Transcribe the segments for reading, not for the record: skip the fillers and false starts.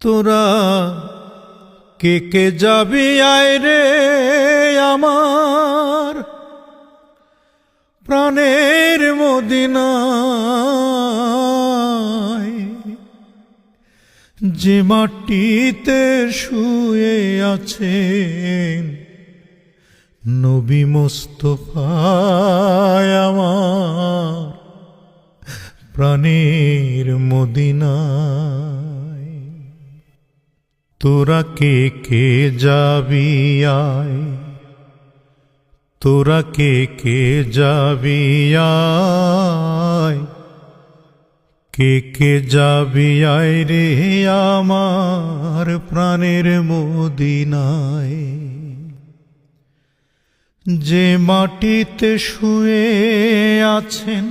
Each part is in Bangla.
তোরা কে কে যাবি আয় রে আমার প্রাণের মদিনায়, যে মাটিতে শুয়ে আছেন নবী মুস্তাফা আমার প্রাণের মদিনায়। তোরা কে কে যাবি আয়, তোরা কে কে যাবি আয়, কে কে যাবি আয় রে আমার প্রাণের মদিনায়, যে মাটিতে শুয়ে আছেন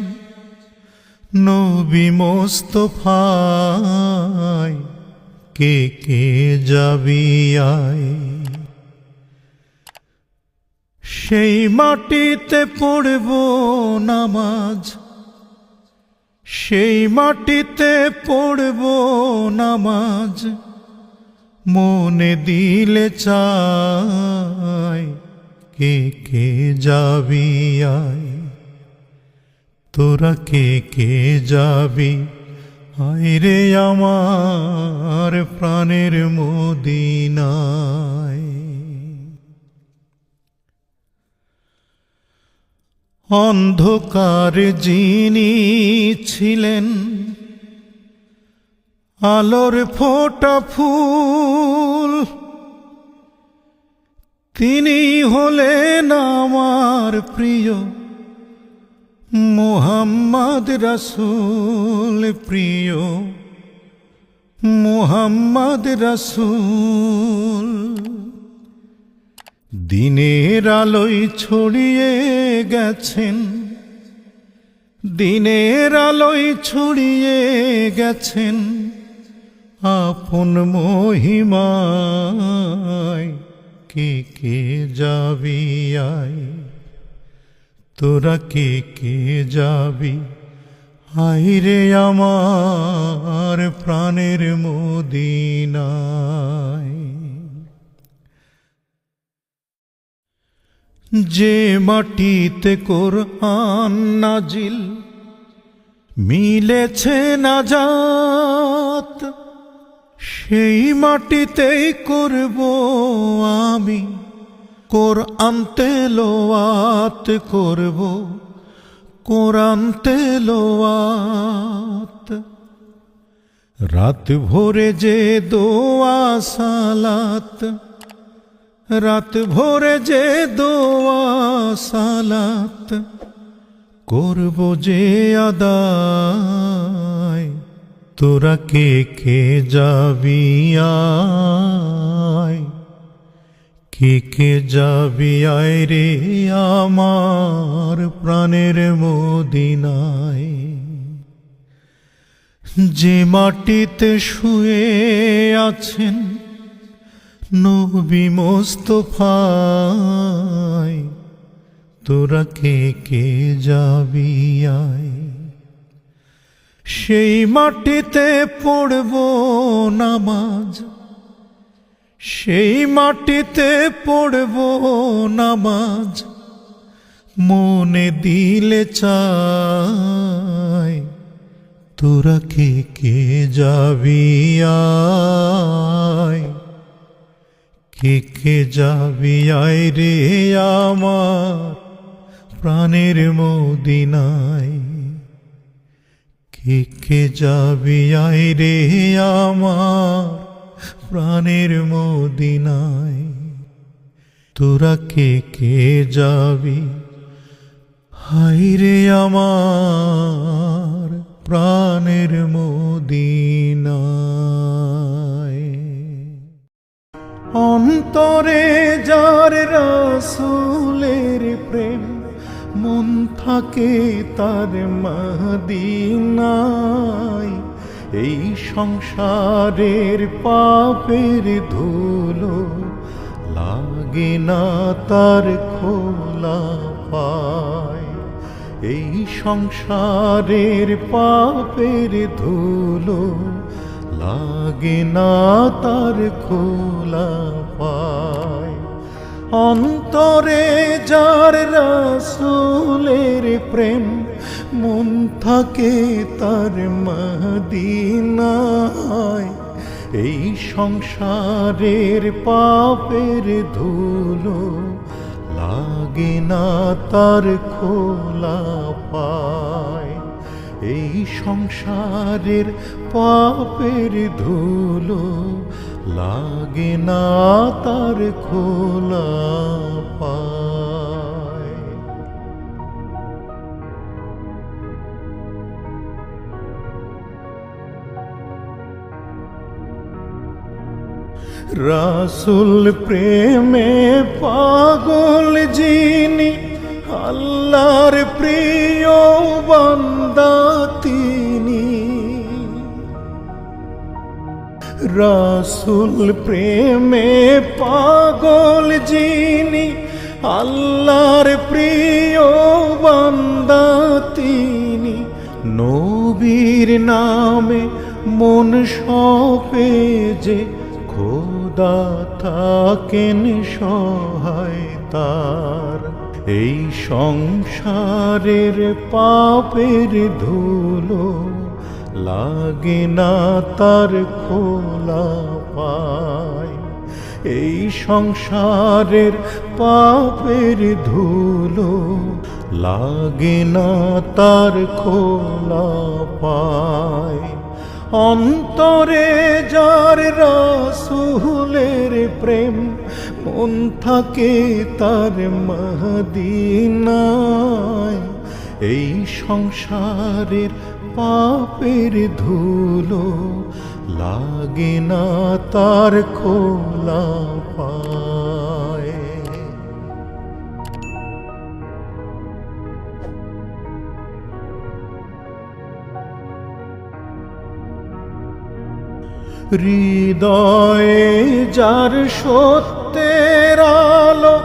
নবী মুস্তাফা, কে কে যাবি আয়। সেই মাটিতে পড়ব নামাজ, সেই মাটিতে পড়ব নামাজ, মনে দিলে চায় কে কে যাবি আয়। তোরা কে কে যাবি আয় রে আমার প্রাণের মদিনায়। অন্ধকার যিনি ছিলেন আলোর ফোঁটা ফুল, তিনি হলেন আমার প্রিয় মুহাম্মদ রাসূল, প্রিয় মুহাম্মদ রাসূল। দিনের আলোয় ছড়িয়ে গেছেন, দিনের আলোয় ছড়িয়ে গেছেন আপন মহিমায়, কে কে যাবি আয়। তোরা কে কে যাবি আয় রে আমার প্রাণের মদিনায়। যে মাটিতে কোরআন নাজিল মিলেছে নাজাত, সেই মাটিতেই করব আমি কোরআন তেলাওয়াত, করব কোরআন তেলাওয়াত। রাত ভোরে যে দোয়া সালাত, রাত ভোরে যে দোয়া সালাত, করব যে আদায়। তোরা কে কে যাবি আয়, কে কে যাবি আয় রে আমার প্রাণের মদিনায়, যে মাটিতে শুয়ে আছেন নবী মুস্তাফা। তোরা কে কে যাবি আয়। সেই মাটিতে পড়ব নামাজ, সেই মাটিতে পড়ব নামাজ, মনে দিলে চায়। তোরা কে কে যাবি আয়, কে কে যাবি আয় রে আমার প্রাণের মদিনায়, কে কে যাবি আয় রে আমার প্রাণের মদিনায়। তোরা কে কে যাবি হায় রে আমার প্রাণের মদিনায়। অন্তরে যার রাসূলের প্রেম, মন থাকে তার মদিনায়। এই সংসারের পাপের ধুলো লাগে না তার খোলা পায়। এই সংসারের পাপের ধুলো লাগে না তার খোলা পায়। অন্তরে যার রাসূলের প্রেম, মন থাকে তার মদিনায়। এই সংসারের পাপের ধুলো লাগে না তার খোলা পায়। এই সংসারের পাপের ধুলো লাগে না তার খোলা পায়। রাসূল প্রেমে পাগল যিনি, আল্লাহর প্রিয় বান্দা তিনি। রাসূল প্রেমে পাগল যিনি, আল্লাহর প্রিয় বান্দা তিনি। নবীর নামে মন সপে যে খোদা থাকেন সহায় তার। এই সংসারের পাপের ধুলো লাগে না তার খোলা পায়। এই সংসারের পাপের ধুলো লাগে না তার খোলা পায়। অন্তরে যার রাসূলের প্রেম, মন থাকে তার মদিনায়। এই সংসারের পাপের ধুলো লাগে না তার খোলা পায়। হৃদয়ে যার সত্যের আলো,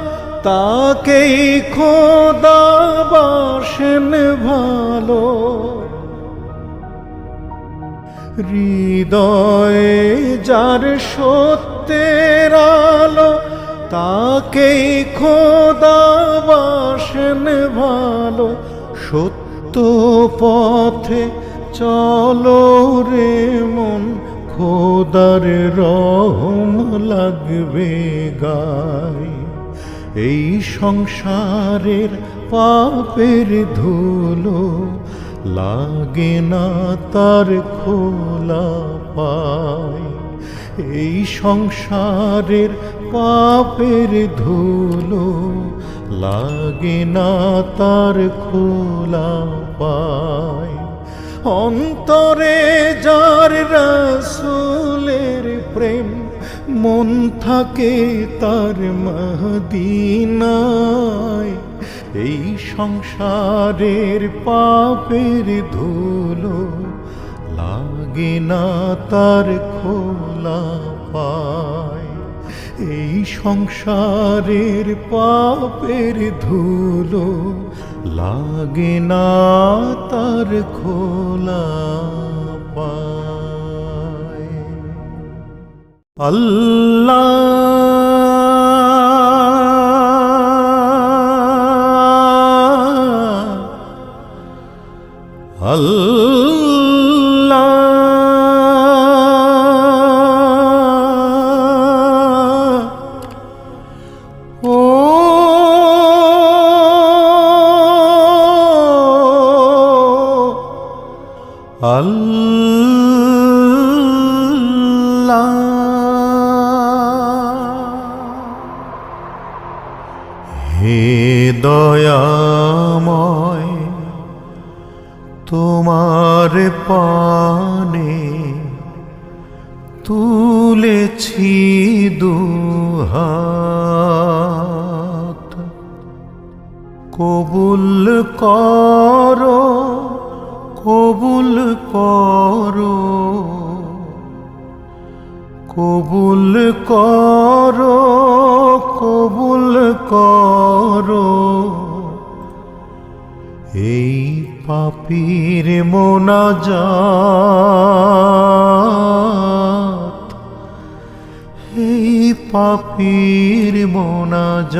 তাকেই খোদা বাসেন ভালো। হৃদয়ে যার সত্যের আলো, তাকেই খোদা বাসেন ভালো। সত্য পথে চলো রে মন, খোদার রহম লাগবে গায়। এই সংসারের পাপের ধুলো লাগে না তার খোলা পায়। এই সংসারের পাপের ধুলো লাগে না তার খোলা পায়। অন্তরে যার রাসূলের প্রেম, মন থাকে তার মদিনায়। এই সংসারের পাপের ধুলো লাগে না তার খোলা পায়। এই সংসারের পাপের ধুলো লাগে না তার খোলা পায়। আল্লাহ আল্লাহ ও আল্লাহ। হে দয়াময়, তোমার পানে তুলেছি দুহাত। কবুল করো, কবুল করো, কবুল করো, কবুল করো। এই পাপীর মোনাজাত, এই পাপীর মোনাজাত।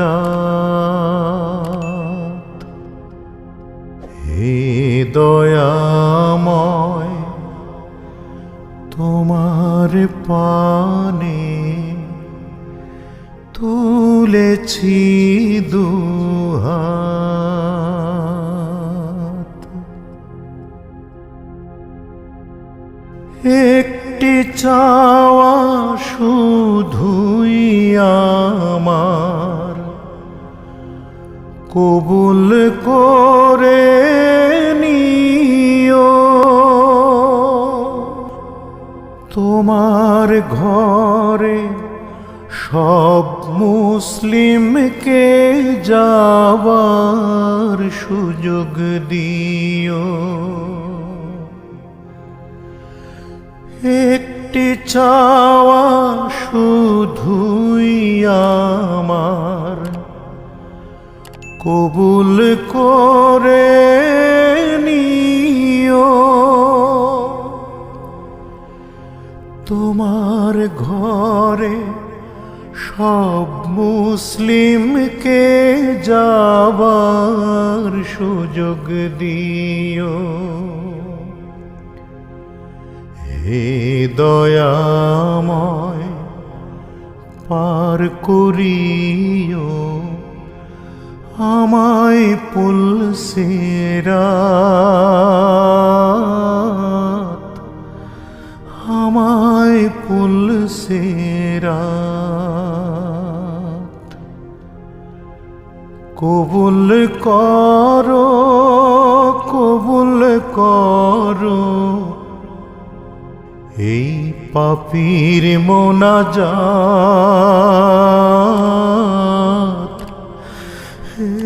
হে দয়াময়, তোমার পানে তুলেছি দুহাত। একটি চাওয়া শুধুই আমার, কবুল করে নিও। তোমার ঘরে সব মুসলিমকে যাবার সুযোগ দিও। একটি চাওয়া শুধুই আমার, কবুল করে নিও। তোমার ঘরে সব মুসলিমকে যাবার সুযোগ দিও। হে দয়াময়, পার করিও আমায় পুলসিরাত, আমায় পুলসিরাত। কবুল করো, কবুল করো এই পাপীর মোনাজাত,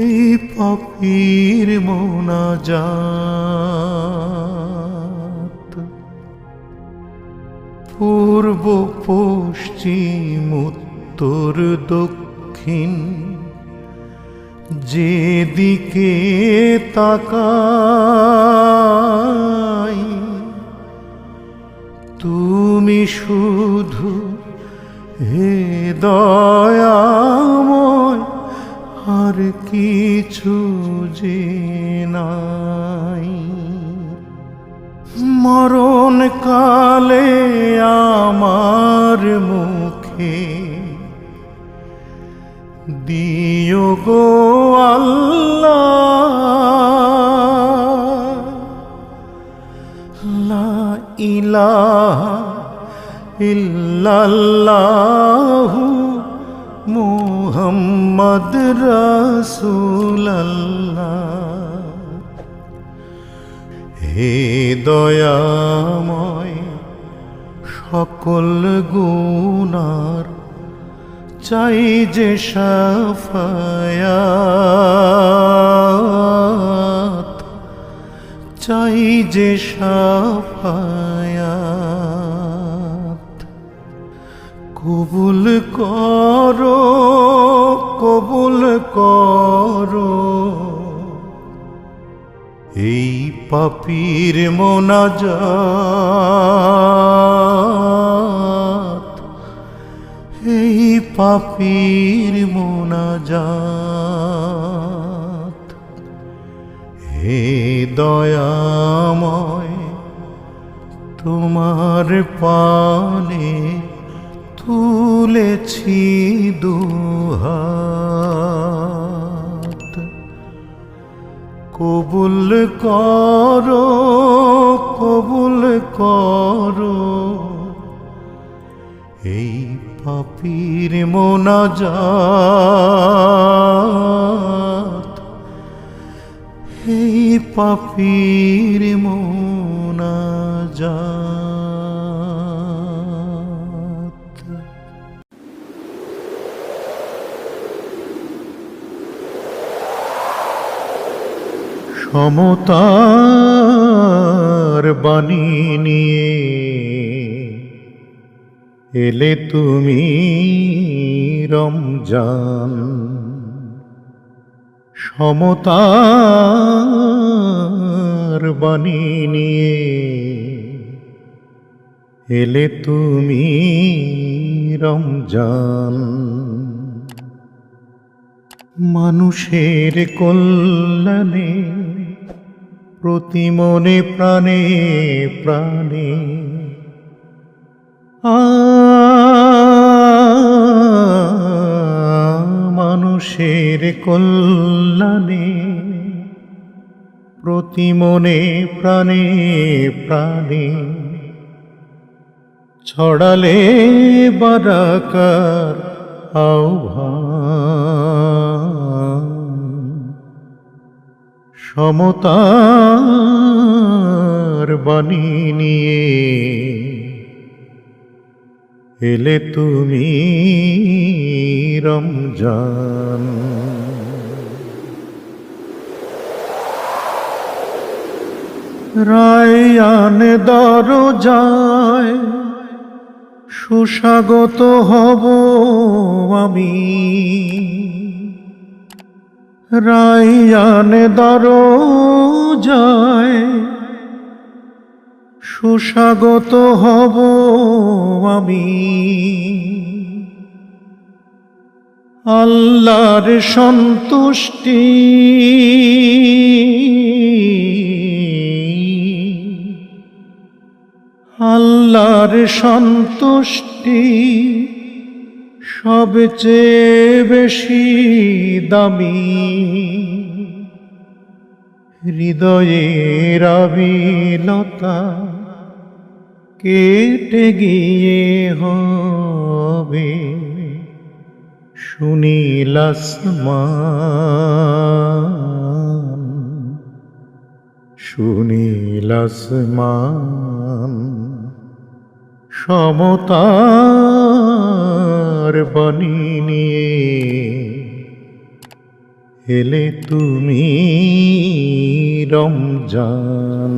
এই পাপীর মোনাজাত। পূর্ব পশ্চিম উত্তর দক্ষিণ যেদিকে তাকাই, তুমি শুধু হে দয়াময়, আর কিছু যে নাই। মরণ কালে আমার মুখে দিও গো আল্লাহ, লা ইলাহা ইল্লাল্লাহু মুহাম্মদ রাসূলুল্লাহ। হে দয়াময়, সকল গুনার চাই যে শাফায়াত, চাই যে শাফায়াত। কবুল করো, কবুল করো এই পাপীর মোনাজাত, এই পাপীর মোনাজাত। হে দয়াময়, তোমার পানে তুলেছি দুহাত। কবুল করো, কবুল করো এই পাপীর মোনাজাত, এই পাপীর মোনাজাত। সমতার বাণী নিয়ে এলে তুমি রমজান, সমতার বাণী নিয়ে এলে তুমি রমজান। মানুষের কল্যাণে প্রতি মনে প্রাণে প্রাণে মানুষের কল্যাণে প্রতি মনে প্রাণে প্রাণে ছড়ালে বারাকার আহ্বান। সমতার বাণী নিয়ে এলে তুমি রমজান। রায়ান দরজায় সুস্বাগত হব আমি। রায়ান দরজায় সুস্বাগত হব আমি। আল্লাহর সন্তুষ্টি আল্লাহর সন্তুষ্টি সবচেয়ে বেশি দামি। হৃদয়ের আবিলতা কেটে গিয়ে হবে সুনীল আসমান। সুনীল আসমান সমতার বাণী নিয়ে এলে তুমি রমজান।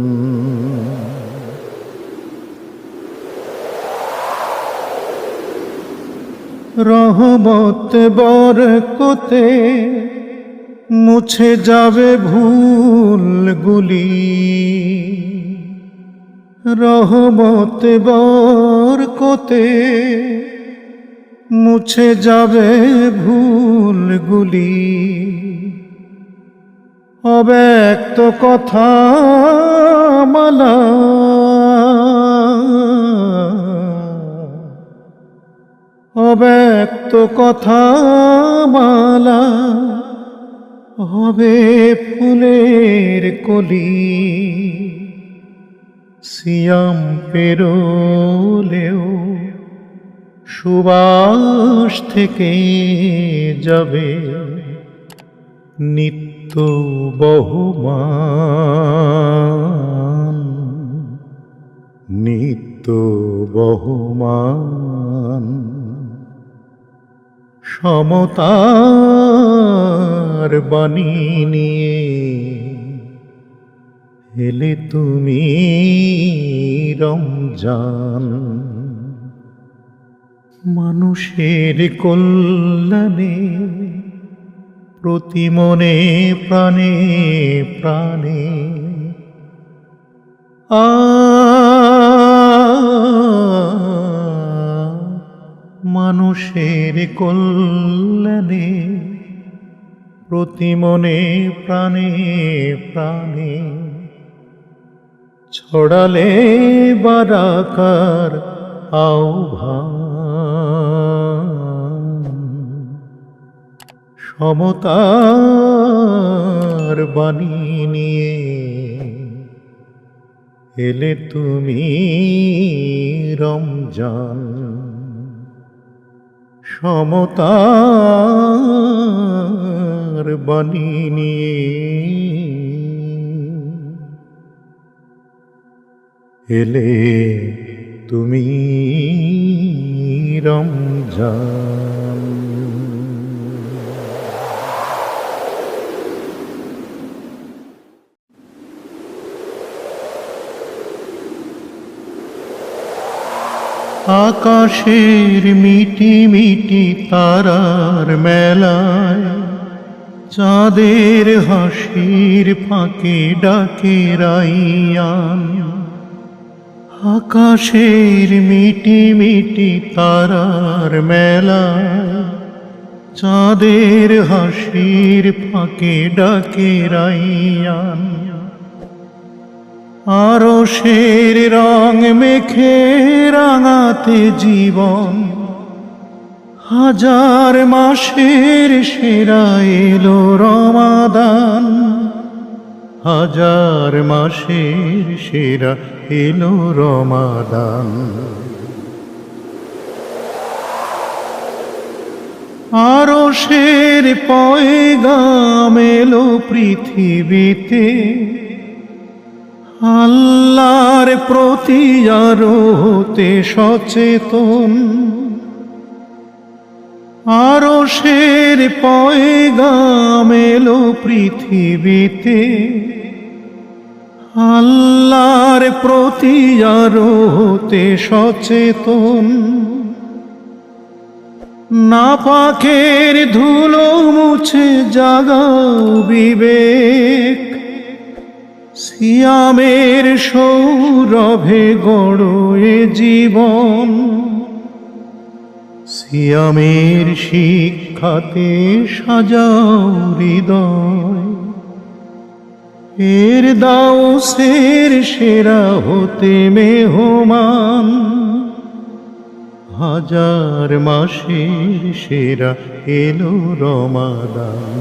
রহমত বরকতে মুছে যাবে ভুলগুলি। রহমত বরকতে মুছে যাবে ভুলগুলি। অব্যক্ত কথা মালা অব্যক্ত কথা মালা হবে ফুলের কলি। সিয়াম পেরোলেও সুবাস থেকে যাবে নিত্য বহমান। নিত্য বহমান সমতার বাণী নিয়ে এলে তুমি রমজান। মানুষের কল্যাণে প্রতি মনে প্রাণে প্রাণে মানুষের কল্যাণে প্রতি মনে প্রাণে প্রাণে ছড়ালে বারাকার আহ্বান। সমতার বাণী নিয়ে এলে তুমি রমজান। সমতার বাণী নিয়ে এলে তুমি রমজান। আকাশের মিটি মিটি তারার মেলায় চাঁদের হাসির ফাঁকে ডাকে রাইয়ান, আকাশের মিটি মিটি তারার মেলায়, চাঁদের হাসির ফাঁকে ডাকে রাইয়ান। আরশের রং মেখে রাঙাতে জীবন, হাজার মাসের সেরা এলো রমাদান, হাজার মাসের সেরা এলো রমাদান। আরশের পয়গাম এলো পৃথিবীতে, আল্লাহর প্রতি আরো হতে সচেতন। আরশের পয়গাম এলো পৃথিবীতে, আল্লাহর প্রতি আরো হতে সচেতন। নাপাকের ধুলো মুছে জাগাও বিবেক, সিয়ামের সৌরভে গড়ো এ জীবন। সিয়ামের শিক্ষাতে সাজাও হৃদয়, এর দাও সের সেরা হতে মেহমান। হাজার মাসের সেরা এলো রমাদান।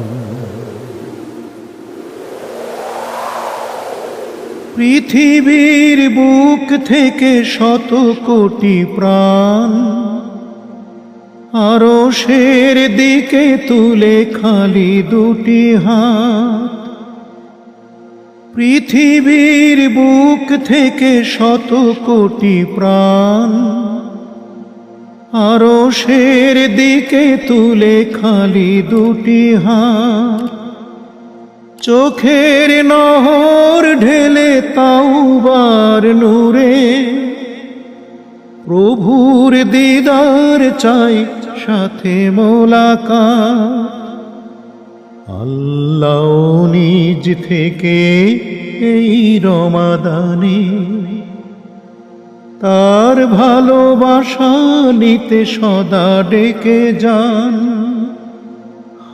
পৃথিবীর বুক থেকে শত কোটি প্রাণ, আরশের দিকে তুলে খালি দুটি হাত। পৃথিবীর বুক থেকে শত কোটি প্রাণ, আরশের দিকে তুলে খালি দুটি হাত। চোখের নহর ঢেলে তাওবার নূরে, প্রভুর দিদার চাই সাথে মোলাকাত। আল্লাহ নিজ থেকে এই রমাদানে তার ভালোবাসা নিতে সদা ডেকে যান।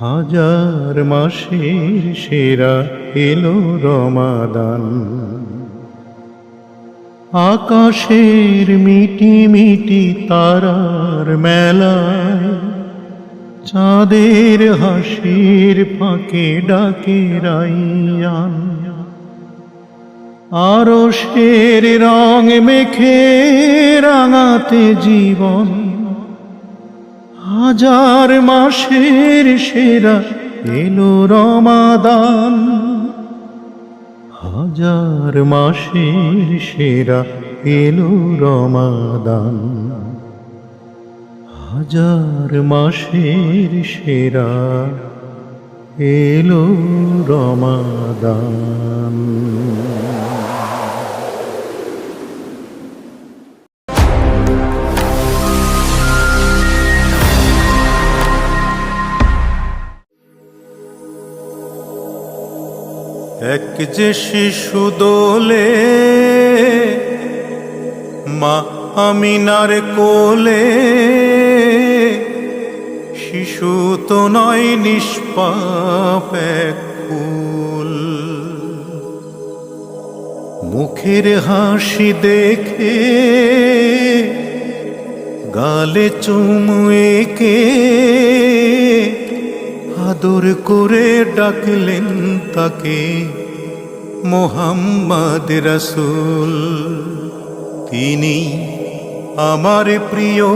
হাজার মাসের সেরা এলো রমাদান। আকাশের মিটি মিটি তারার মেলায়, চাঁদের হাসির ফাঁকে ডাকে রাইয়ান। আরশের রং মেখে রাঙাতে জীবন, হাজার মাসের সেরা এলো রমাদান। হাজার মাসের সেরা এলো রমাদান। হাজার মাসের সেরা এলো রমাদান। এক যে শিশু দোলে মা আমিনার কোলে, শিশু তো নয় নিষ্পাপ এক ফুল। মুখের হাসি দেখে গালে চুমু এঁকে আদর করে ডাকলেন তাকে মোহাম্মদ রাসূল। তিনি আমার প্রিয়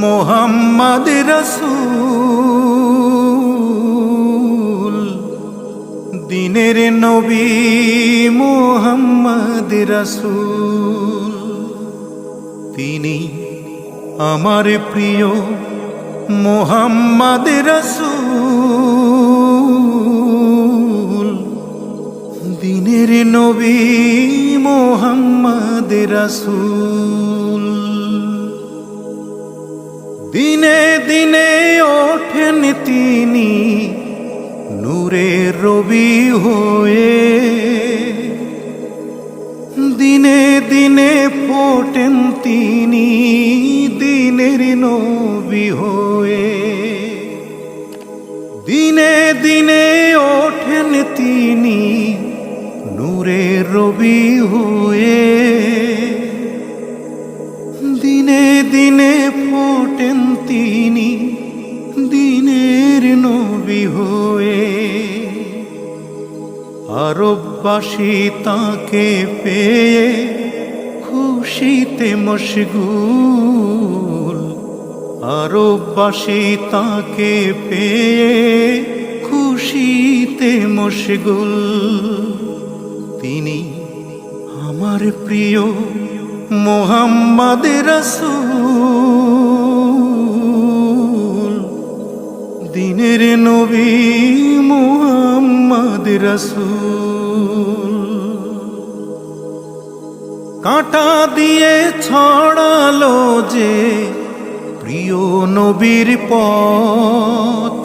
মোহাম্মদ রাসূল, দিনের নবী মোহাম্মদ রাসূল। তিনি আমার প্রিয় মোহাম্মদ রাসূল, দিনের নবী মোহাম্মদ রাসূল। দিনে দিনে ওঠেন তিনি নূরের রবি হয়ে দিনে দিনে ফোটেন তিনি দিনের নবী হয়ে দিনে দিনে ওঠেন তিনি নূরের রবি হয়ে দিনে দিনে ফোটেন তিনি দিনের নবী হয়ে আরববাসী তাকে পেয়ে খুশিতে মশগুল আরববাসী তাকে পেয়ে খুশিতে মশগুল তিনি আমার প্রিয় মুহাম্মদ রাসূল দিনের নবী মুহাম্মদ রাসূল কাঁটা দিয়ে ছড়ালো যে প্রিয় নবীর পথ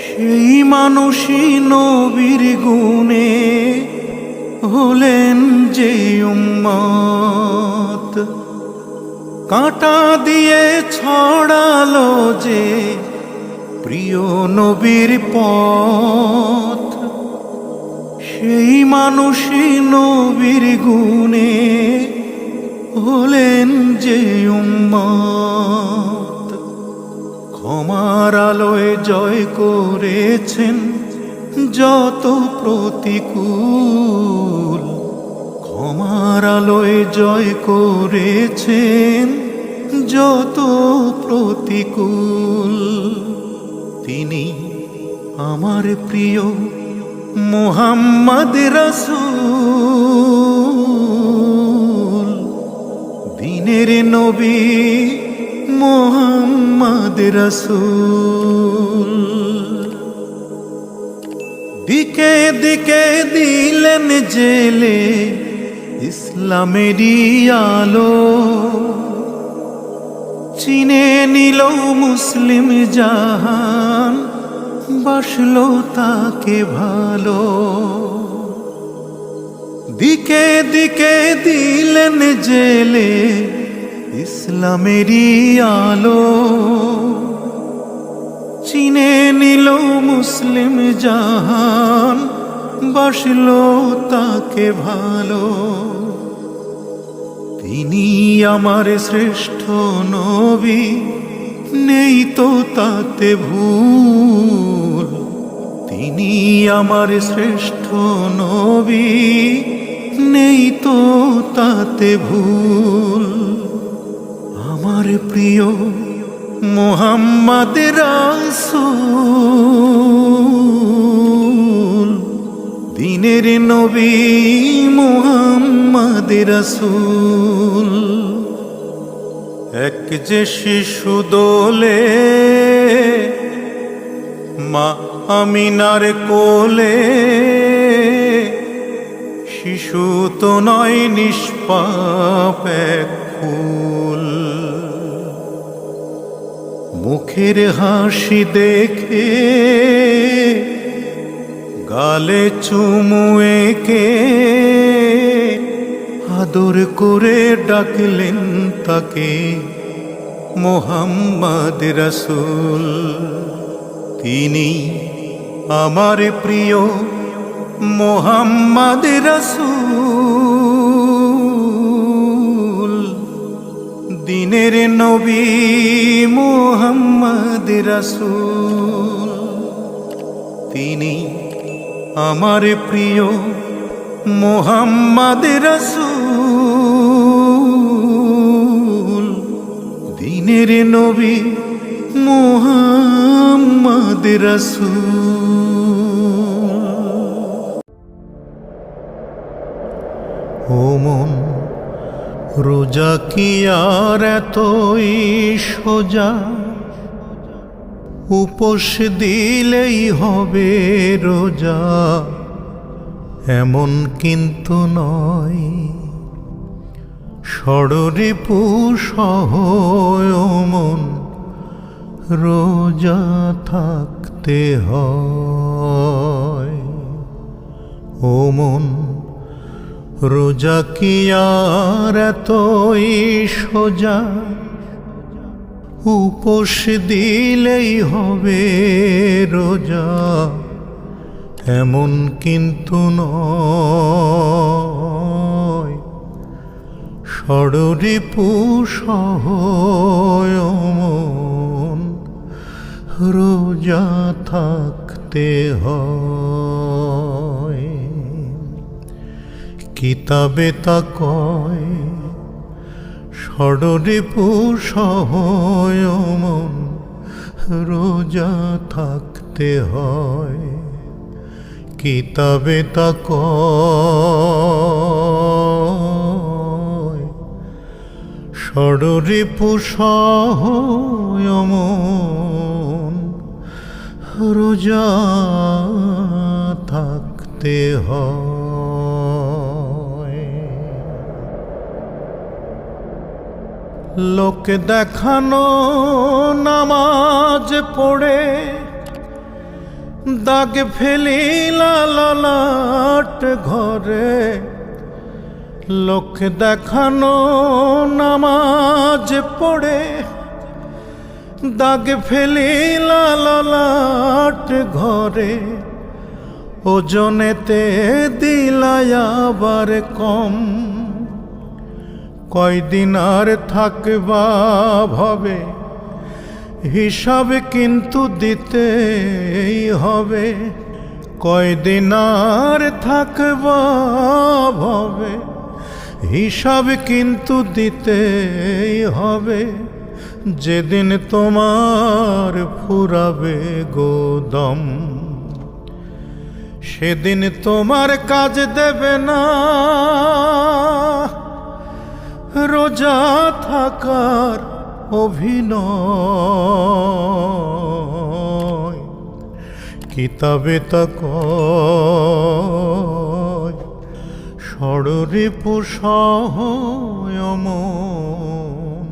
সেই মানুষই নবীর গুণে হলেন যে উম্মত কাঁটা দিয়ে ছড়ালো যে প্রিয় নবীর পথ সেই মানুষই নবীর গুণে হলেন যে উম্মত ক্ষমার আলোয় জয় করেছেন যত প্রতিকূল ক্ষমার আলোয় জয় করেছেন যত প্রতিকূল তিনি আমার প্রিয় মুহাম্মদ রাসূল দিনের নবী মুহাম্মদ রাসূল দিকে দিকে দিলেন জেলে ইসলামেরই আলো চিনে নিল মুসলিম জাহান বাসলো তাকে ভালো দিকে দিকে দিলেন জেলে ইসলামেরই আলো চিনে নিল মুসলিম জাহান বাসলো তাকে ভালো তিনি আমার শ্রেষ্ঠ নবী নেই তো তাতে ভুল তিনি আমার শ্রেষ্ঠ নবী নেই তো তাতে ভুল আমার প্রিয় মুহাম্মদ রাসূল দিনের নবী মুহাম্মদ রাসূল এক যে শিশু দোলে মা আমিনার কোলে শিশু তো নয় নিষ্পাপ এক ফুল মুখের হাসি দেখে গালে চুমু এঁকে আদর করে ডাকলেন তাকে মুহাম্মদ রাসূল তিনি আমার প্রিয় মুহাম্মদ রাসূল দিনের নবী মুহাম্মদ রাসূল তিনি আমার প্রিয় মুহাম্মদ রাসূল দিনের নবী মুহাম্মদ রাসূল ও মন রোজা কি আর এতই সোজা উপোস দিলেই হবে রোজা এমন কিন্তু নয় ষড়রিপু সহ মন রোজা থাকতে থাকতে হয়। ও মন, রোজা কি আর এতই সোজা? উপোস দিলেই হবে রোজা, এমন কিন্তু নয়। ষড়রিপু সহ মন, রোজা থাকতে হয়। কিতাবে তা কয়, ষড়রিপু সহ মন, রোজা থাকতে হয়। কিতাবে তা কয়, ষড়রিপু সহ মন, রোজা থাকতে হয়। লোক দেখানো নামাজ পড়ে দাগ ফেলিলা ললাট ঘরে। লোক দেখানো নামাজ পড়ে দাগ ফেলিলা ললাট ঘরে। ওজনেতে দিলাই আবার কম, কয়দিন আর থাকবা ভবে, হিসাব কিন্তু দিতেই হবে। কয়দিন আর থাকবা ভবে, হিসাব কিন্তু দিতেই হবে। যেদিন তোমার ফুরাবে গোদম, সেদিন তোমার কাজ দেবে না রোজা থাকার অভিনয়। কিতাবে তা কয়, ষড়রিপু সহ মন,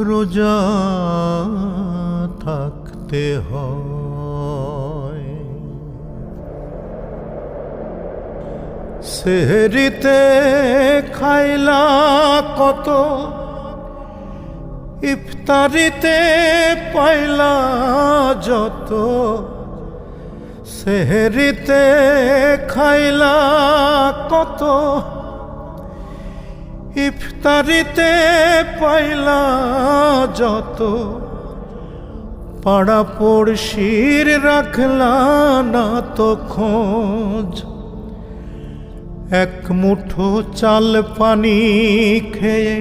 রোজা থাকতে হয়। সেহরিতে খাইলা কত, ইফতারিতে পাইলা যত। সেহরিতে খাইলা কত, ইফতারিতে পাইলা যত। পাড়া পড়শির রাখলা না তো খোঁজ, এক মুঠো চাল পানি খেয়ে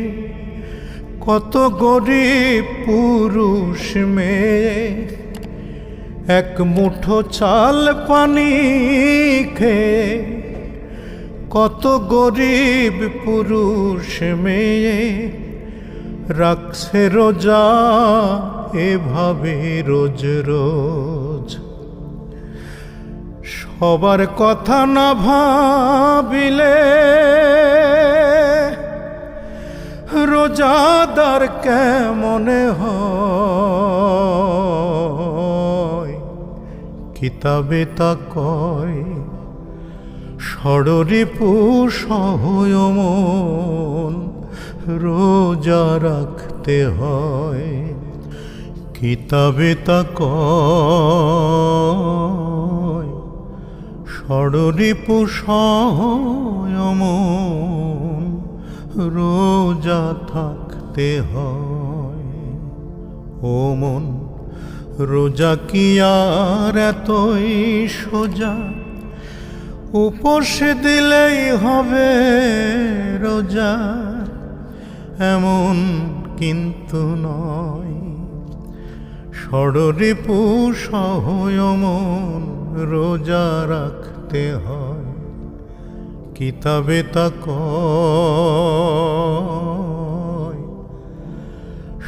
কত গরিব পুরুষ মেয়ে। এক মুঠো চাল পানি খেয়ে কত গরিব পুরুষ মেয়ে। রাখছে রোজা এভাবে রোজ রোজ। সবার কথা না ভাবিলে রোজাদার কেমনে হয়। কিতাবে তা কয়, ষড়রিপু সহ মন, রোজা রাখতে হয়। কিতাবে তা কয়, ষড়রিপু সহ মন, রোজা থাকতে হয়। ও মন, রোজা কি আর এতই সোজা? উপোস দিলেই হবে রোজা, এমন কিন্তু নয়। ষড়রিপু সহ মন, রোজা রাখতে হয়। কিতাবে তা কয়,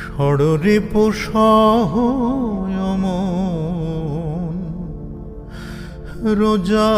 ষড়রিপু সহ মন, রোজা